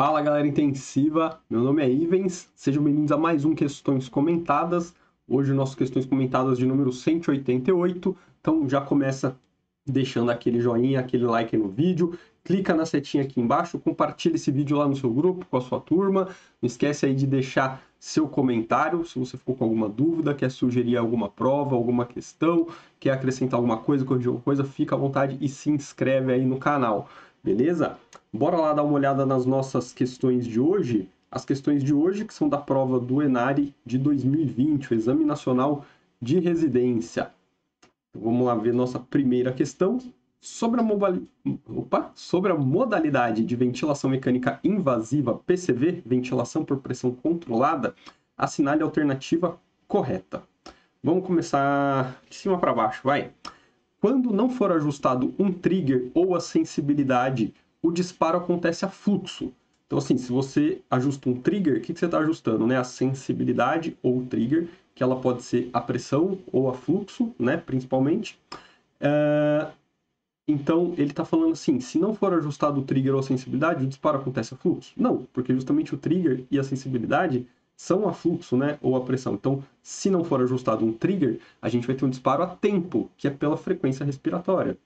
Fala, galera intensiva, meu nome é Ivens, sejam bem-vindos a mais um Questões Comentadas. Hoje o nosso Questões Comentadas de número 188, então já começa deixando aquele joinha, aquele like no vídeo, clica na setinha aqui embaixo, compartilha esse vídeo lá no seu grupo, com a sua turma, não esquece aí de deixar seu comentário, se você ficou com alguma dúvida, quer sugerir alguma prova, alguma questão, quer acrescentar alguma coisa, corrigir alguma coisa, fica à vontade e se inscreve aí no canal, beleza? Bora lá dar uma olhada nas nossas questões de hoje. As questões de hoje que são da prova do ENARE de 2020, o Exame Nacional de Residência. Então, vamos lá ver nossa primeira questão. Sobre a modalidade de ventilação mecânica invasiva PCV, ventilação por pressão controlada, assinale a alternativa correta. Vamos começar de cima para baixo, vai. Quando não for ajustado um trigger ou a sensibilidade, o disparo acontece a fluxo. Então, assim, se você ajusta um trigger, o que você está ajustando? Né? A sensibilidade ou o trigger, que ela pode ser a pressão ou a fluxo, né? Principalmente. Então, ele está falando assim, se não for ajustado o trigger ou a sensibilidade, o disparo acontece a fluxo? Não, porque justamente o trigger e a sensibilidade são a fluxo, né, ou a pressão. Então, se não for ajustado um trigger, a gente vai ter um disparo a tempo, que é pela frequência respiratória.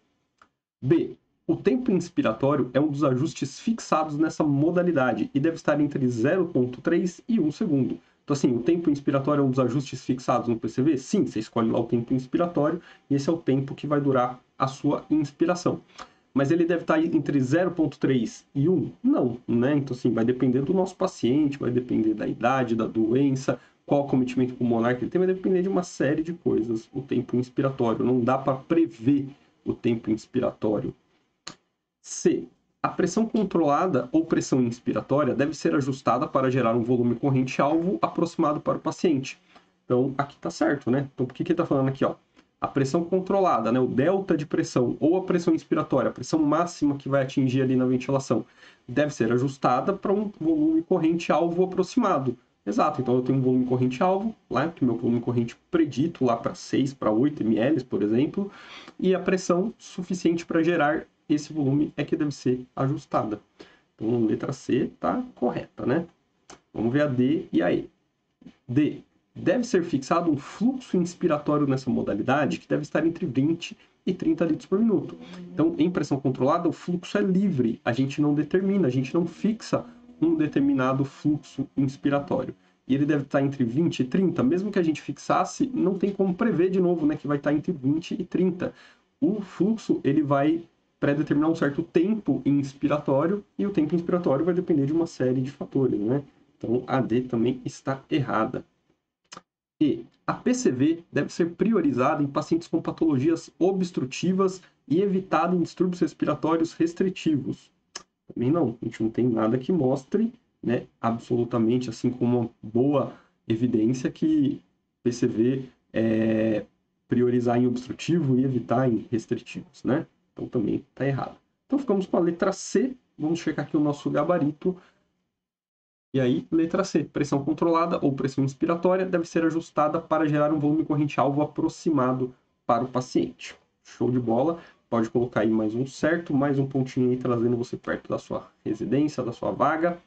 B. O tempo inspiratório é um dos ajustes fixados nessa modalidade e deve estar entre 0,3 e 1 segundo. Então, assim, o tempo inspiratório é um dos ajustes fixados no PCV? Sim, você escolhe lá o tempo inspiratório e esse é o tempo que vai durar a sua inspiração. Mas ele deve estar entre 0,3 e 1? Não, né? Então, assim, vai depender do nosso paciente, vai depender da idade, da doença, qual cometimento pulmonar que ele tem, vai depender de uma série de coisas, o tempo inspiratório. Não dá para prever o tempo inspiratório. C. A pressão controlada ou pressão inspiratória deve ser ajustada para gerar um volume corrente-alvo aproximado para o paciente. Então, aqui está certo, né? Então, por que ele está falando aqui, ó? A pressão controlada, né, o delta de pressão ou a pressão inspiratória, a pressão máxima que vai atingir ali na ventilação, deve ser ajustada para um volume corrente-alvo aproximado. Exato, então eu tenho um volume corrente-alvo, lá, que o meu volume corrente predito lá para 6 para 8 ml, por exemplo, e a pressão suficiente para gerar esse volume é que deve ser ajustada. Então, letra C está correta, né? Vamos ver a D e a E. D. Deve ser fixado um fluxo inspiratório nessa modalidade que deve estar entre 20 e 30 litros por minuto. Então, em pressão controlada, o fluxo é livre. A gente não determina, a gente não fixa um determinado fluxo inspiratório. E ele deve estar entre 20 e 30. Mesmo que a gente fixasse, não tem como prever de novo, né, que vai estar entre 20 e 30. O fluxo, ele vai pré-determinar um certo tempo inspiratório e o tempo inspiratório vai depender de uma série de fatores, né? Então, a D também está errada. E a PCV deve ser priorizada em pacientes com patologias obstrutivas e evitada em distúrbios respiratórios restritivos. Também não, a gente não tem nada que mostre, né, absolutamente, assim como uma boa evidência que PCV é priorizar em obstrutivo e evitar em restritivos, né? Então também está errado. Então ficamos com a letra C, vamos checar aqui o nosso gabarito. E aí, letra C, pressão controlada ou pressão inspiratória deve ser ajustada para gerar um volume corrente-alvo aproximado para o paciente. Show de bola. Pode colocar aí mais um certo, mais um pontinho aí trazendo você perto da sua residência, da sua vaga.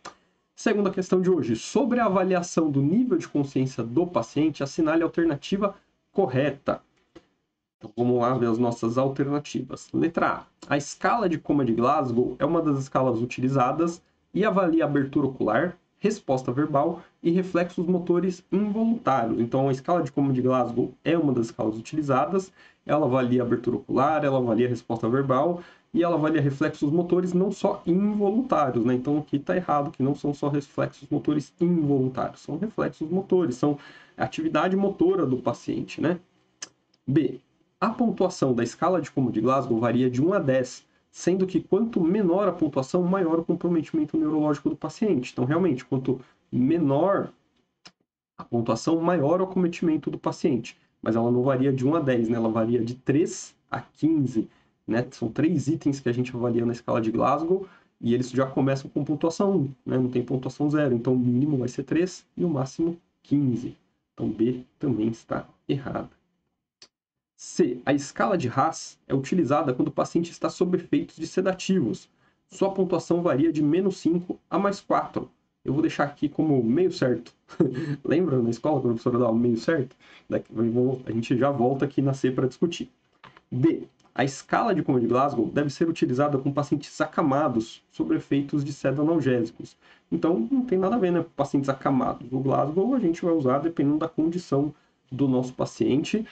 Segunda questão de hoje, sobre a avaliação do nível de consciência do paciente, assinale a alternativa correta. Então, vamos lá ver as nossas alternativas. Letra A. A escala de coma de Glasgow é uma das escalas utilizadas e avalia abertura ocular, resposta verbal e reflexos motores involuntários. Então, a escala de coma de Glasgow é uma das escalas utilizadas, ela avalia abertura ocular, ela avalia resposta verbal e ela avalia reflexos motores não só involuntários, né? Então, aqui está errado, que não são só reflexos motores involuntários, são reflexos motores, são a atividade motora do paciente, né? B. A pontuação da escala de Como de Glasgow varia de 1 a 10, sendo que quanto menor a pontuação, maior o comprometimento neurológico do paciente. Então, realmente, quanto menor a pontuação, maior o acometimento do paciente. Mas ela não varia de 1 a 10, né? Ela varia de 3 a 15. Né? São 3 itens que a gente avalia na escala de Glasgow e eles já começam com pontuação 1, né? Não tem pontuação 0. Então, o mínimo vai ser 3 e o máximo 15. Então, B também está errada. C. A escala de Haas é utilizada quando o paciente está sob efeitos de sedativos, sua pontuação varia de -5 a +4. Eu vou deixar aqui como meio certo. Lembra na escola quando a professora dava meio certo? A gente já volta aqui na C para discutir. D. A escala de Coma de Glasgow deve ser utilizada com pacientes acamados sob efeitos de pseudoanalgésicos. Então, não tem nada a ver, né? Pacientes acamados. O Glasgow a gente vai usar dependendo da condição do nosso paciente.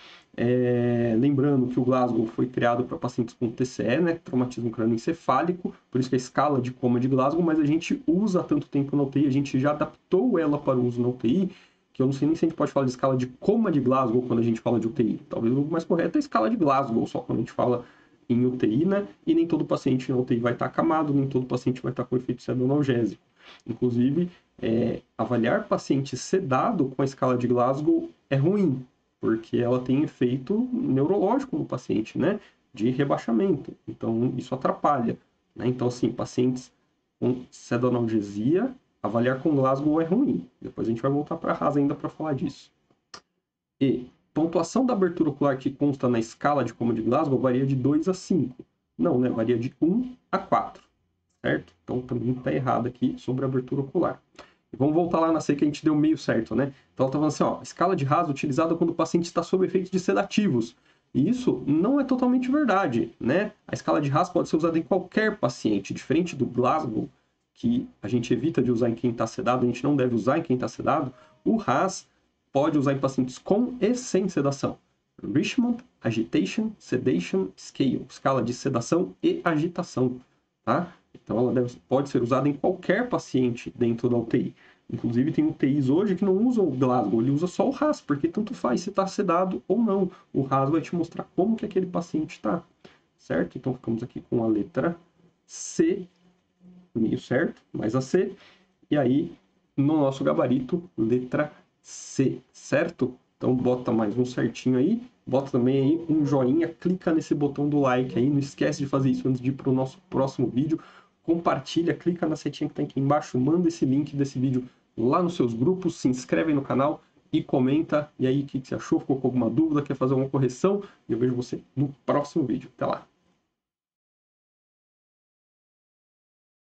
Lembrando que o Glasgow foi criado para pacientes com TCE, né? Traumatismo crânioencefálico, por isso que a escala de Coma de Glasgow, mas a gente usa há tanto tempo na UTI, a gente já adaptou ela para o uso na UTI, que eu não sei nem se a gente pode falar de escala de Coma de Glasgow quando a gente fala de UTI. Talvez o mais correto é a escala de Glasgow, só quando a gente fala em UTI, né? E nem todo paciente na UTI vai estar acamado, nem todo paciente vai estar com efeito pseudoanalgésico. Inclusive, avaliar paciente sedado com a escala de Glasgow é ruim, porque ela tem efeito neurológico no paciente, né? De rebaixamento. Então, isso atrapalha. Né? Então, assim, pacientes com pseudoanalgesia, avaliar com Glasgow é ruim. Depois a gente vai voltar para a RAS ainda para falar disso. E pontuação da abertura ocular que consta na escala de Coma de Glasgow varia de 2 a 5. Não, né? Varia de 1 a 4. Certo? Então também está errado aqui sobre a abertura ocular. E vamos voltar lá na C que a gente deu meio certo, né? Então ela está falando assim, ó, escala de RAS utilizada quando o paciente está sob efeitos de sedativos. E isso não é totalmente verdade, né? A escala de RAS pode ser usada em qualquer paciente, diferente do Glasgow, que a gente evita de usar em quem está sedado, a gente não deve usar em quem está sedado. O RAS pode usar em pacientes com e sem sedação. Richmond Agitation Sedation Scale, escala de sedação e agitação, tá? Então ela pode ser usada em qualquer paciente dentro da UTI. Inclusive tem UTIs hoje que não usam o Glasgow, ele usa só o RAS, porque tanto faz se está sedado ou não. O RAS vai te mostrar como que aquele paciente está, certo? Então ficamos aqui com a letra C, meio certo, mais a C. E aí, no nosso gabarito, letra C, certo? Então bota mais um certinho aí, bota também aí um joinha, clica nesse botão do like aí, não esquece de fazer isso antes de ir para o nosso próximo vídeo. Compartilha, clica na setinha que está aqui embaixo, manda esse link desse vídeo lá nos seus grupos, se inscreve no canal e comenta. E aí, o que você achou? Ficou com alguma dúvida? Quer fazer alguma correção? E eu vejo você no próximo vídeo. Até lá!